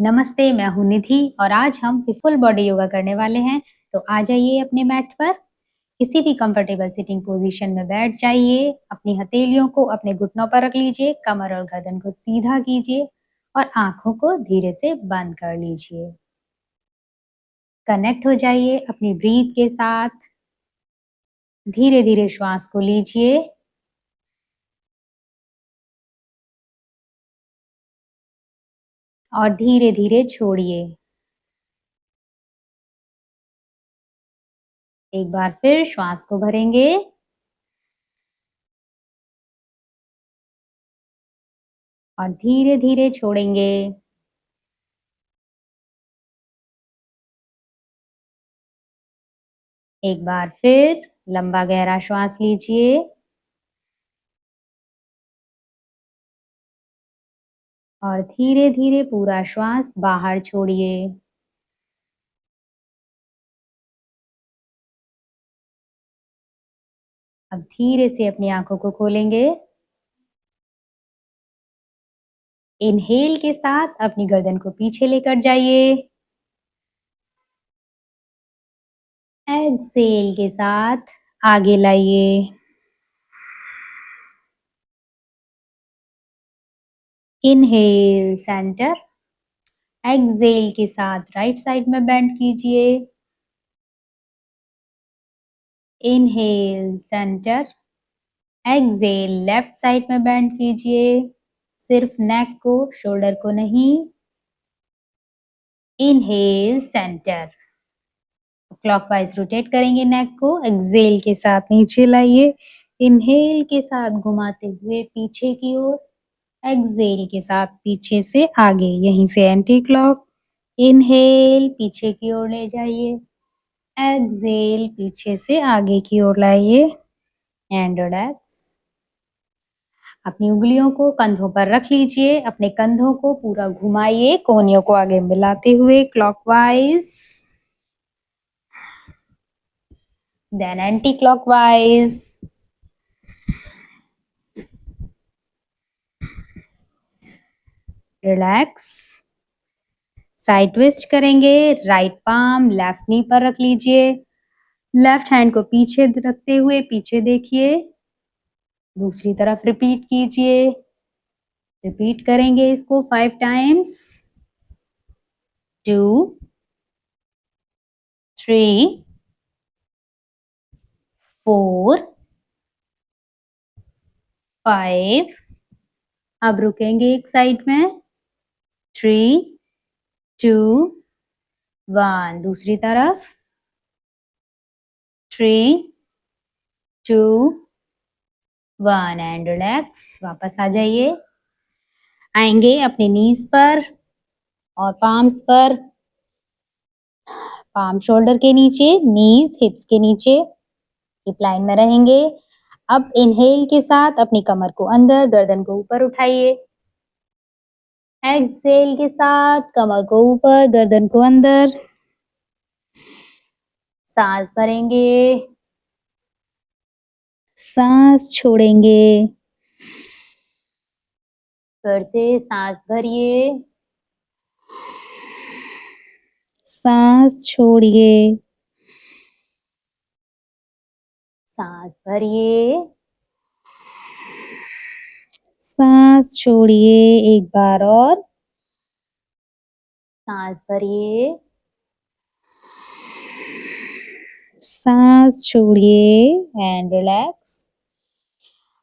नमस्ते, मैं हूँ निधि और आज हम फुल बॉडी योगा करने वाले हैं। तो आ जाइए अपने मैट पर, किसी भी कंफर्टेबल सिटिंग पोजीशन में बैठ जाइए। अपनी हथेलियों को अपने घुटनों पर रख लीजिए, कमर और गर्दन को सीधा कीजिए और आंखों को धीरे से बंद कर लीजिए। कनेक्ट हो जाइए अपनी ब्रीथ के साथ। धीरे-धीरे श्वास को लीजिए और धीरे-धीरे छोड़िए। एक बार फिर श्वास को भरेंगे और धीरे-धीरे छोड़ेंगे। एक बार फिर लंबा गहरा श्वास लीजिए और धीरे-धीरे पूरा श्वास बाहर छोड़िए। अब धीरे से अपनी आंखों को खोलेंगे। इनहेल के साथ अपनी गर्दन को पीछे लेकर जाइए। एक्सहेल के साथ आगे लाइए। इनहेल सेंटर, एक्सहेल के साथ राइट साइड में बेंड कीजिए। Inhale centre, exhale left side में बेंड कीजिए। सिर्फ नेक को, शोल्डर को नहीं। इनहेल सेंटर, क्लॉकवाइज रोटेट करेंगे नेक को। एक्सहेल के साथ नीचे लाइए। इनहेल के साथ घुमाते हुए पीछे की ओर, एक्सहेल के साथ पीछे से आगे, यहीं से एंटी क्लॉक। इनहेल पीछे की ओर ले जाइए, एक्सहेल पीछे से आगे की ओर लाइए एंड रिलैक्स। अपनी उंगलियों को कंधों पर रख लीजिए। अपने कंधों को पूरा घुमाइए, कोहनियों को आगे मिलाते हुए clockwise, then anti clockwise. Relax. Side twist करेंगे। राइट पाम लेफ्ट नी पर रख लीजिए। लेफ्ट हैंड को पीछे रखते हुए पीछे देखिए। दूसरी तरफ रिपीट कीजिए। रिपीट करेंगे इसको 5 टाइम्स। 2 3 4 5। अब रुकेंगे एक साइड में। 3 2 1। दूसरी तरफ। 3 2 1 एंड रिलैक्स। वापस आ जाइए। आएंगे अपने नीज पर और पाम्स पर। पाम शोल्डर के नीचे, नीज हिप्स के नीचे, हिप लाइन में रहेंगे। अब इनहेल के साथ अपनी कमर को अंदर, गर्दन को ऊपर उठाइए। एक्सहेल के साथ कमर को ऊपर, गर्दन को अंदर। सांस भरेंगे, सांस छोड़ेंगे। फिर से सांस भरिए, सांस छोड़िए। सांस भरिए, सांस छोड़िए। एक बार और। सांस भरिए, सांस छोड़िए एंड रिलैक्स।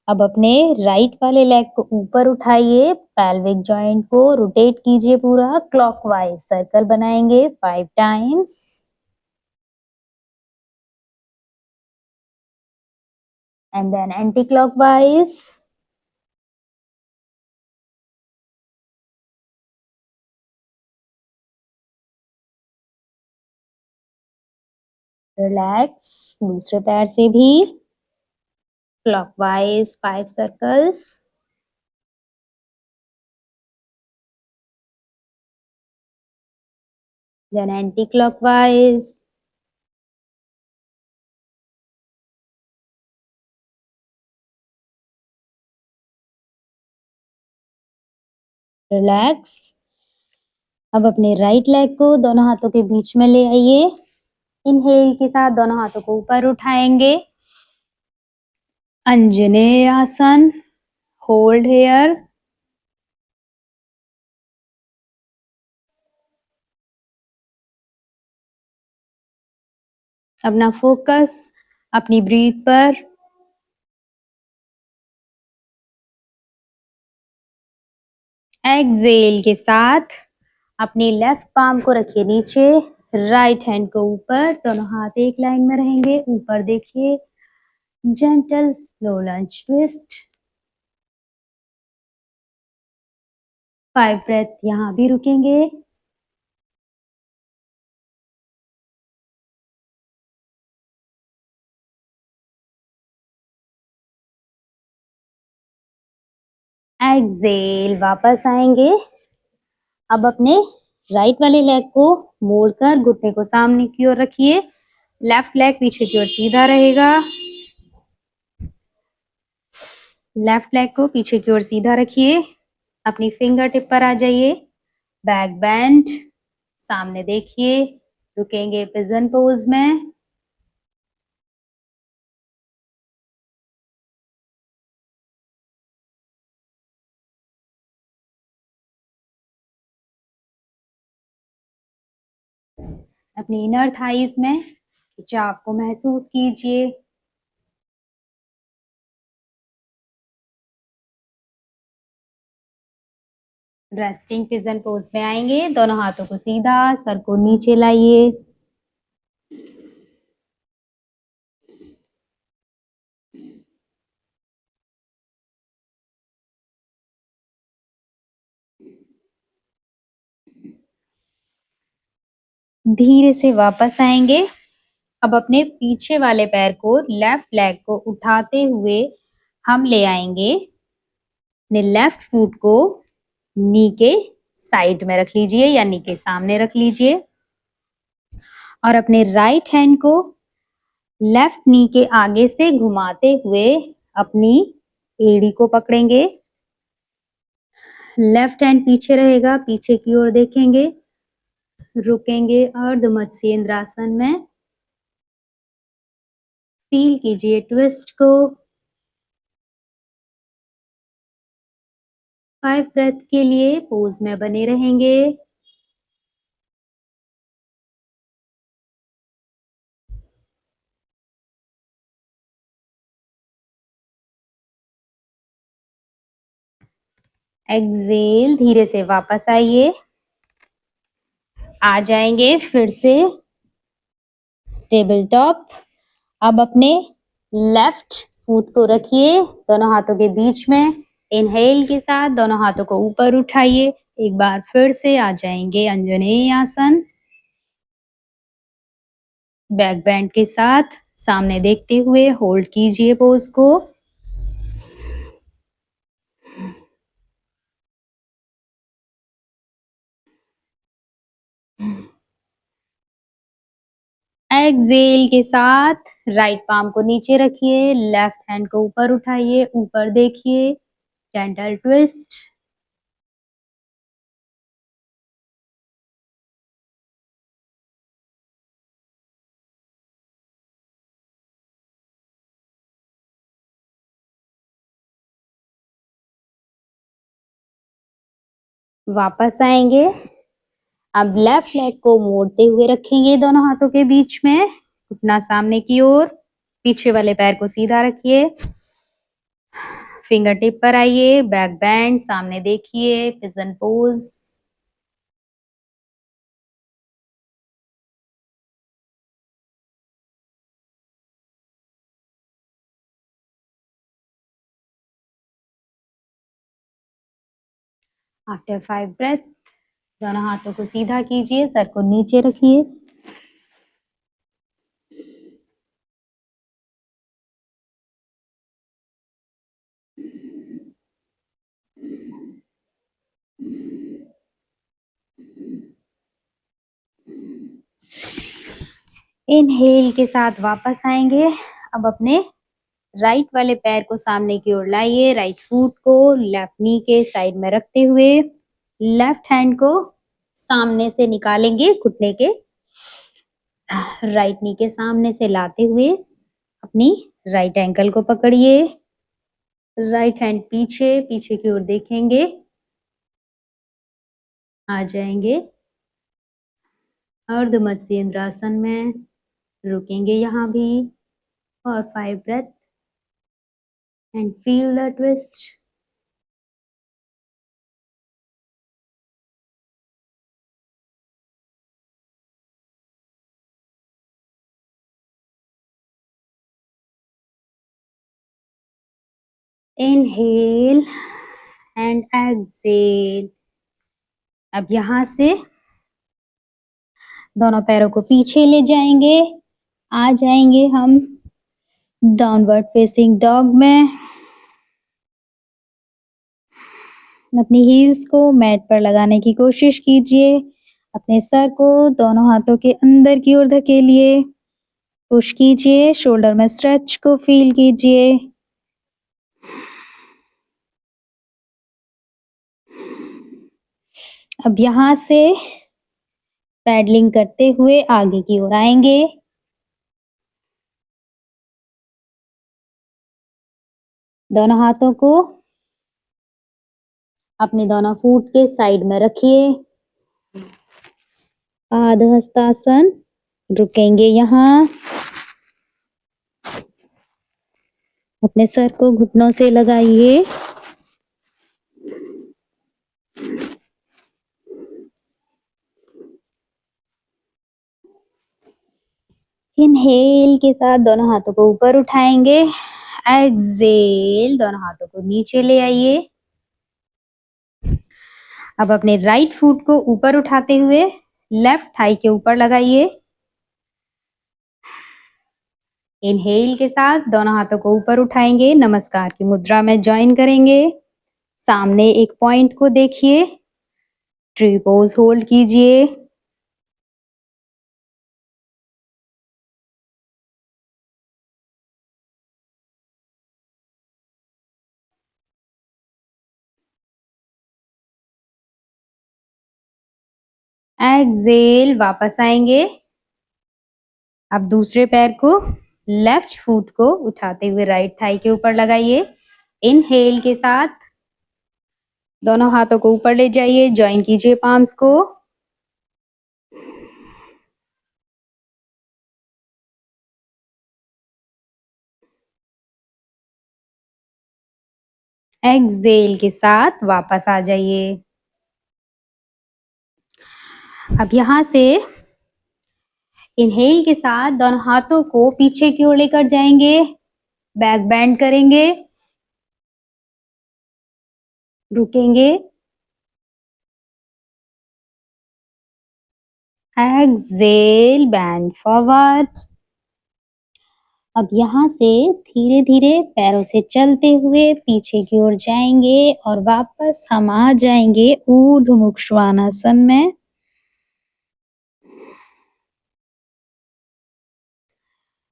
अब अपने राइट वाले लेग को ऊपर उठाइए, पेल्विक जॉइंट को रोटेट कीजिए पूरा क्लॉकवाइज। सर्कल बनाएंगे 5 times and then anti clockwise. Relax. दूसरे पैर से भी clockwise 5 circles. Then anti clockwise. Relax. अब अपने राइट लेग को दोनों हाथों के बीच में ले आइए। इनहेल के साथ दोनों हाथों को ऊपर उठाएंगे। अंजनेय आसन, होल्ड हेयर। अपना फोकस अपनी ब्रीथ पर। एक्सेल के साथ अपनी लेफ्ट पाम को रखिए नीचे, राइट हैंड को ऊपर, दोनों हाथ एक लाइन में रहेंगे। ऊपर देखिए, जेंटल लो लंज ट्विस्ट। 5 ब्रेथ यहाँ भी रुकेंगे। एक्सेल, वापस आएंगे। अब अपने राइट वाले लेग को मोड़कर घुटने को सामने की ओर रखिए। लेफ्ट लेग पीछे की ओर सीधा रहेगा। लेफ्ट लेग को पीछे की ओर सीधा रखिए। अपनी फिंगर टिप पर आ जाइए। बैक बेंड, सामने देखिए। रुकेंगे पिजन पोज में। अपनी इनर थाइस में खिंचाव को महसूस कीजिए। रेस्टिंग पिजन पोज में आएंगे। दोनों हाथों को सीधा, सर को नीचे लाइए। धीरे से वापस आएंगे। अब अपने पीछे वाले पैर को, लेफ्ट लेग को उठाते हुए हम ले आएंगे। अपने लेफ्ट फुट को नी के साइड में रख लीजिए या नी के सामने रख लीजिए और अपने राइट हैंड को लेफ्ट नी के आगे से घुमाते हुए अपनी एड़ी को पकड़ेंगे। लेफ्ट हैंड पीछे रहेगा, पीछे की ओर देखेंगे। रुकेंगे अर्ध मत्स्येंद्रासन में। फील कीजिए ट्विस्ट को। 5 ब्रेथ के लिए पोज में बने रहेंगे। एक्सेल, धीरे से वापस आइए। आ जाएंगे फिर से टेबल टॉप। अब अपने लेफ्ट फुट को रखिए दोनों हाथों के बीच में। इनहेल के साथ दोनों हाथों को ऊपर उठाइए। एक बार फिर से आ जाएंगे अंजनेय आसन। बैक बेंड के साथ सामने देखते हुए होल्ड कीजिए पोज को। एक्सेल के साथ राइट पाम को नीचे रखिए, लेफ्ट हैंड को ऊपर उठाइए, ऊपर देखिए, जेंटल ट्विस्ट। वापस आएंगे। अब लेफ्ट लेग को मोड़ते हुए रखेंगे दोनों हाथों के बीच में, घुटना सामने की ओर। पीछे वाले पैर को सीधा रखिए। फिंगर टिप पर आइए। बैक बेंड, सामने देखिए, पिजन पोज। आफ्टर 5 ब्रेथ दोनों हाथों को सीधा कीजिए, सर को नीचे रखिए। इनहेल के साथ वापस आएंगे। अब अपने राइट वाले पैर को सामने की ओर लाइए। राइट फुट को लेफ्ट नी के साइड में रखते हुए लेफ्ट हैंड को सामने से निकालेंगे घुटने के, राइट नी के सामने से लाते हुए अपनी राइट एंकल को पकड़िए, राइट हैंड पीछे, पीछे की ओर देखेंगे, आ जाएंगे अर्ध मत्स्येंद्रासन में, रुकेंगे यहाँ भी और 5 breath and feel the twist. Inhale and exhale. अब यहाँ से दोनों पैरों को पीछे ले जाएंगे, आ जाएंगे हम डाउनवर्ड फेसिंग डॉग में। अपनी हील्स को मैट पर लगाने की कोशिश कीजिए, अपने सर को दोनों हाथों के अंदर की ओर धकेलिए, पुश कीजिए, शोल्डर में स्ट्रेच को फील कीजिए। अब यहाँ से पैडलिंग करते हुए आगे की ओर आएंगे, दोनों हाथों को अपने दोनों फुट के साइड में रखिए, आध हस्तासन, रुकेंगे यहाँ, अपने सर को घुटनों से लगाइए, इनहेल के साथ दोनों हाथों को ऊपर उठाएंगे, एक्सहेल दोनों हाथों को नीचे ले आइए। अब अपने राइट फुट को ऊपर उठाते हुए लेफ्ट थाई के ऊपर लगाइए, इनहेल के साथ दोनों हाथों को ऊपर उठाएंगे, नमस्कार की मुद्रा में ज्वाइन करेंगे, सामने एक पॉइंट को देखिए, ट्री पोज होल्ड कीजिए, एक्सहेल वापस आएंगे। अब दूसरे पैर को लेफ्ट फुट को उठाते हुए राइट थाई के ऊपर लगाइए, इनहेल के साथ दोनों हाथों को ऊपर ले जाइए, ज्वाइन कीजिए पाम्स को, एक्सहेल के साथ वापस आ जाइए। अब यहाँ से इनहेल के साथ दोनों हाथों को पीछे की ओर लेकर जाएंगे, बैक बेंड करेंगे, रुकेंगे, एक्सहेल बेंड फॉरवर्ड। अब यहाँ से धीरे धीरे पैरों से चलते हुए पीछे की ओर जाएंगे और वापस हम आ जाएंगे ऊर्ध्वमुख श्वानासन में।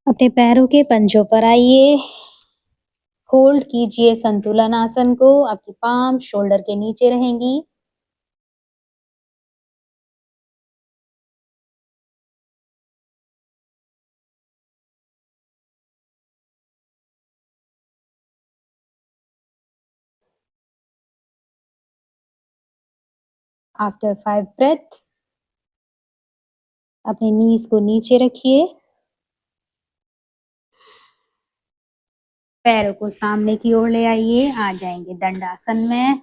अपने पैरों के पंजों पर आइए, होल्ड कीजिए संतुलन आसन को, आपकी पाम शोल्डर के नीचे रहेंगी, आफ्टर 5 ब्रेथ अपने नीज को नीचे रखिए, पैरों को सामने की ओर ले आइए, आ जाएंगे दंडासन में।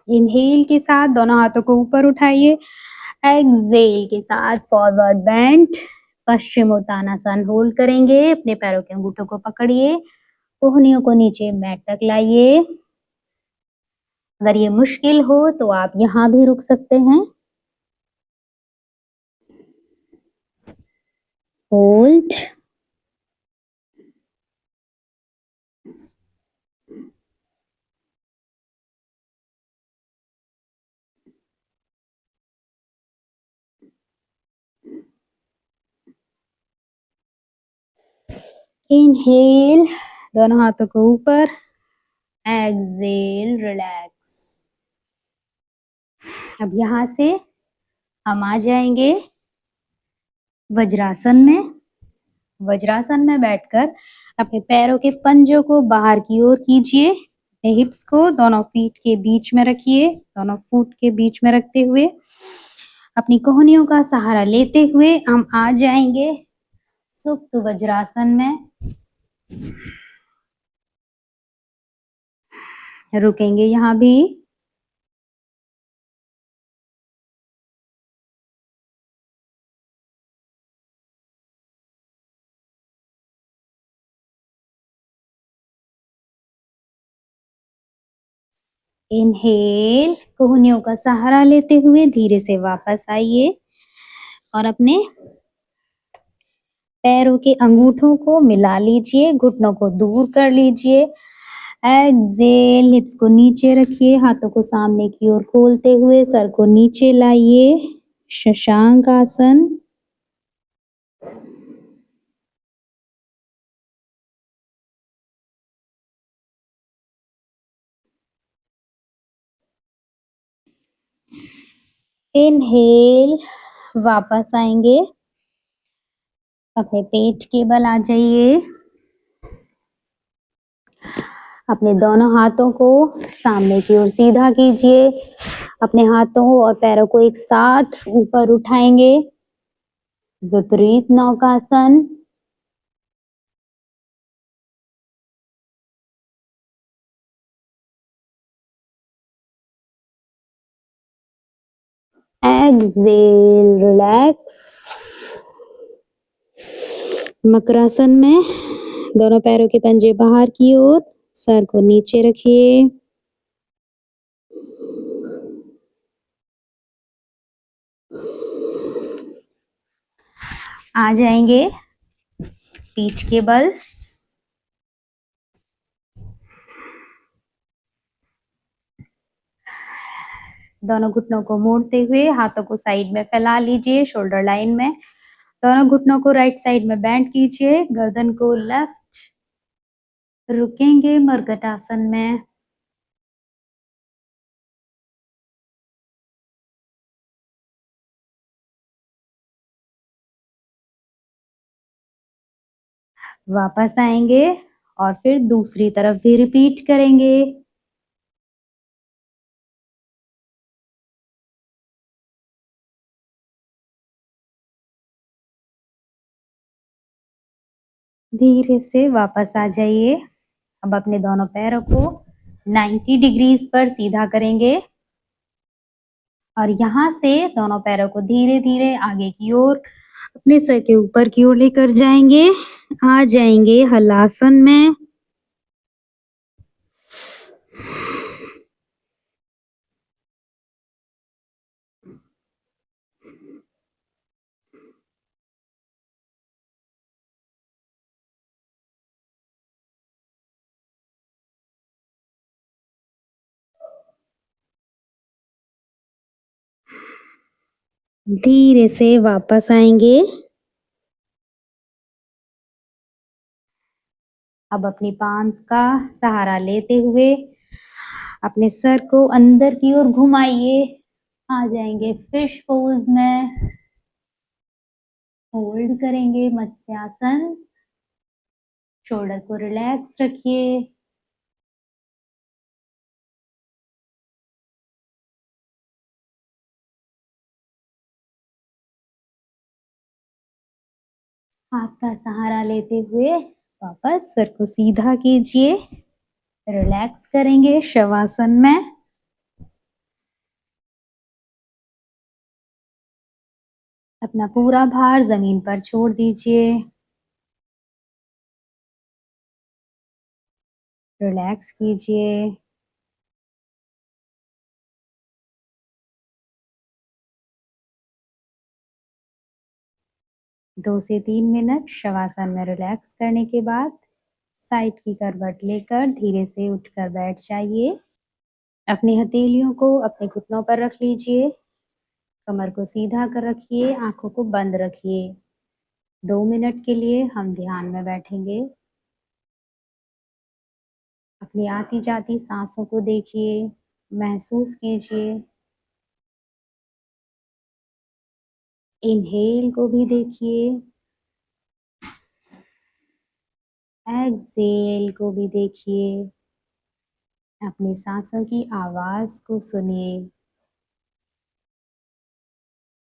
इनहेल के साथ दोनों हाथों को ऊपर उठाइए, एक्सहेल के साथ फॉरवर्ड बेंड पश्चिमोत्तानासन होल्ड करेंगे, अपने पैरों के अंगूठों को पकड़िए, कोहनियों को नीचे मैट तक लाइए। अगर ये मुश्किल हो तो आप यहाँ भी रुक सकते हैं, होल्ड, इनहेल दोनों हाथों को ऊपर, एक्सहेल रिलैक्स। अब यहाँ से हम आ जाएंगे वज्रासन में। वज्रासन में बैठकर अपने पैरों के पंजों को बाहर की ओर कीजिए। अपने हिप्स को दोनों फीट के बीच में रखिए। दोनों फुट के बीच में रखते हुए अपनी कोहनियों का सहारा लेते हुए हम आ जाएंगे सुप्त वज्रासन में। रुकेंगे यहाँ भी। इनहेल, कोहनियों का सहारा लेते हुए धीरे से वापस आइए और अपने पैरों के अंगूठों को मिला लीजिए, घुटनों को दूर कर लीजिए। एक्सेल, हिप्स को नीचे रखिए, हाथों को सामने की ओर खोलते हुए सर को नीचे लाइए, शशांक आसन। इनहेल, वापस आएंगे, अपने पेट के बल आ जाइए। अपने दोनों हाथों को सामने की ओर सीधा कीजिए। अपने हाथों और पैरों को एक साथ ऊपर उठाएंगे, विपरीत नौकासन। Excel, relax. मकरासन में दोनों पैरों के पंजे बाहर की ओर, सर को नीचे रखिए। आ जाएंगे पीठ के बल। दोनों घुटनों को मोड़ते हुए हाथों को साइड में फैला लीजिए, शोल्डर लाइन में। दोनों घुटनों को राइट साइड में बेंड कीजिए, गर्दन को लेफ्ट। रुकेंगे मर्कटासन में। वापस आएंगे और फिर दूसरी तरफ भी रिपीट करेंगे। धीरे से वापस आ जाइए। अब अपने दोनों पैरों को 90 डिग्रीज पर सीधा करेंगे और यहाँ से दोनों पैरों को धीरे धीरे आगे की ओर अपने सर के ऊपर की ओर लेकर जाएंगे। आ जाएंगे हलासन में। धीरे से वापस आएंगे। अब अपनी पाम्स का सहारा लेते हुए अपने सर को अंदर की ओर घुमाइए। आ जाएंगे फिश पोज में। होल्ड करेंगे मत्स्यासन। शोल्डर को रिलैक्स रखिए। हाथ का सहारा लेते हुए वापस सर को सीधा कीजिए। रिलैक्स करेंगे शवासन में। अपना पूरा भार जमीन पर छोड़ दीजिए। रिलैक्स कीजिए। 2 से 3 मिनट शवासन में रिलैक्स करने के बाद साइड की करवट लेकर धीरे से उठकर बैठ जाइए। अपनी हथेलियों को अपने घुटनों पर रख लीजिए। कमर को सीधा कर रखिए, आंखों को बंद रखिए। 2 मिनट के लिए हम ध्यान में बैठेंगे। अपनी आती जाती सांसों को देखिए, महसूस कीजिए। इनहेल को भी देखिए, एक्सहेल को भी देखिए। अपनी सांसों की आवाज को सुनिए,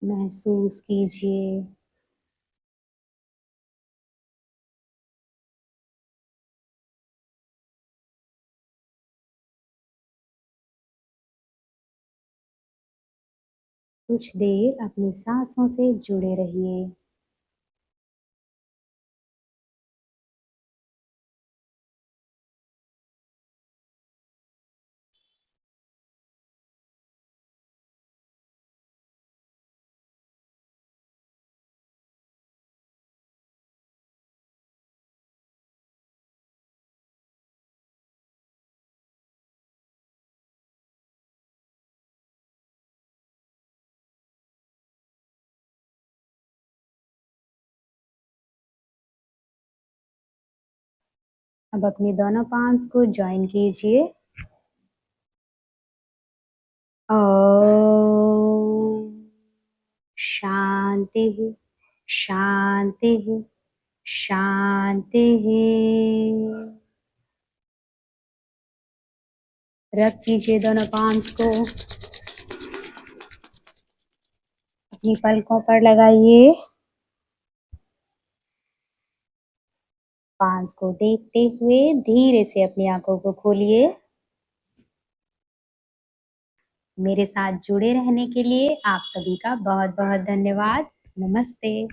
महसूस कीजिए। कुछ देर अपनी सांसों से जुड़े रहिए। अब अपने दोनों पाम्स को जॉइन कीजिए। ओम शांति, शांति, शांति। रब कीजिए दोनों पाम्स को, अपनी पलकों पर लगाइए। पाम्स को देखते हुए धीरे से अपनी आंखों को खोलिए। मेरे साथ जुड़े रहने के लिए आप सभी का बहुत बहुत धन्यवाद। नमस्ते।